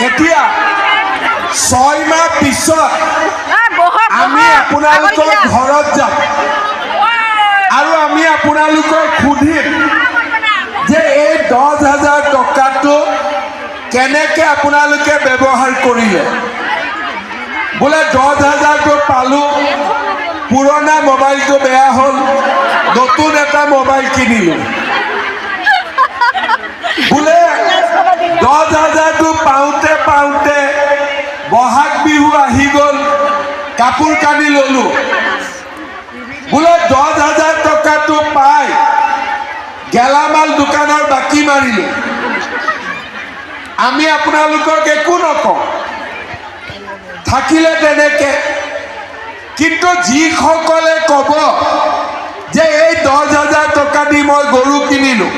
এতিয়া 6 মাহ পিছত আমি আপোনালোকৰ ঘৰত যাম আৰু আমি আপোনালোকক সুধিম যে এই 10,000 টকাটো কেনেকৈ আপোনালোকে ব্যৱহাৰ কৰিলে। বোলে 10,000টো পালোঁ, পুৰণা মোবাইলটো বেয়া হ'ল, নতুন এটা মোবাইল কিনিলোঁ। বোলে 10,000টো পাওঁতে পাওঁতে বহাগ বিহু আহি গ'ল, কাপোৰ কানি ল'লোঁ। বোলে 10,000 টকাটো পাই গেলামাল দোকানৰ বাকী মাৰিলোঁ। আমি আপোনালোকক একো নকওঁ, থাকিলে তেনেকে। কিন্তু যিসকলে ক'ব যে এই 10,000 টকা দি মই গৰু কিনিলোঁ,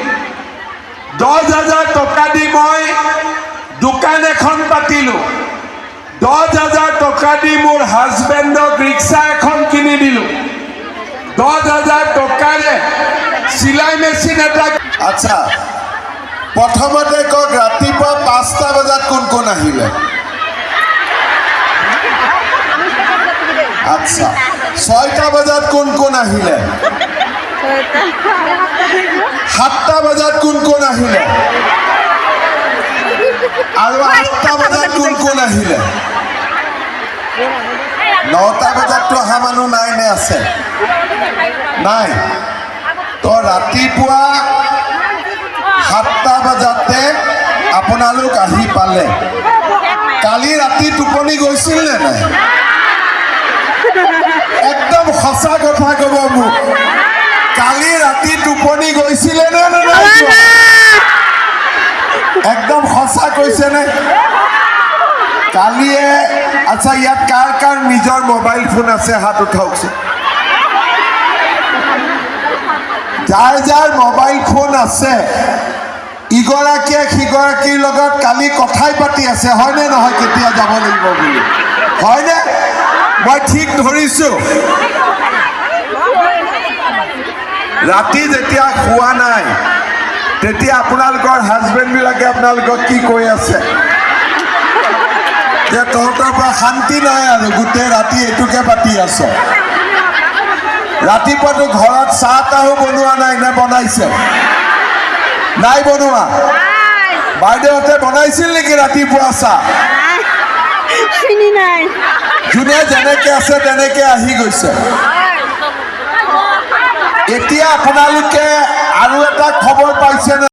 10,000 টকা দি মই দোকান এখন পাতিলোঁ, 10,000 টকা দি মোৰ হাজবেণ্ডক ৰিক্সা এখন কিনি দিলোঁ, 10,000 টকাৰে চিলাই মেচিন এটা। আচ্ছা, প্ৰথমতে কওক, ৰাতিপুৱা 5টা বজাত কোন কোন আহিলে? আচ্ছা, 6টা বজাত কোন কোন আহিলে? 7টা বজাত কোন কোন আহিলে? আৰু 8টা বজাত কোন কোন আহিলে? 9টা বজাততো অহা মানুহ নাই নে আছে? নাই। তো ৰাতিপুৱা 7টা বজাতে আপোনালোক আহি পালে। কালি ৰাতি টোপনি গৈছিল নে নাই? একদম সঁচা কথা ক'ব মোক, কালি ৰাতি টোপনি গৈছিলে নে নাই? একদম সঁচা কৈছে নে? কালিয়ে। আচ্ছা, ইয়াত কাৰ কাৰ নিজৰ মোবাইল ফোন আছে হাত উঠাওকচোন। যাৰ যাৰ মোবাইল ফোন আছে, ইগৰাকীয়ে সিগৰাকীৰ লগত কালি কথাই পাতি আছে, হয়নে নহয়? কেতিয়া যাব লাগিব বুলি, হয়নে? মই ঠিক ধৰিছোঁ। ৰাতি যেতিয়া শোৱা নাই, তেতিয়া আপোনালোকৰ হাজবেণ্ডবিলাকে আপোনালোকক কি কৈ আছে যে তহঁতৰ পৰা শান্তি নাই আৰু গোটেই ৰাতি এইটোকে পাতি আছ। ৰাতিপুৱাতো ঘৰত চাহ তাহো বনোৱা নাই নে বনাইছে? নাই বনোৱা। বাইদেউহঁতে বনাইছিল নেকি ৰাতিপুৱা চাহ? যোনে যেনেকে আছে তেনেকে আহি গৈছে। এতিয়া আপোনালোকে আৰু এটা খবৰ পাইছে।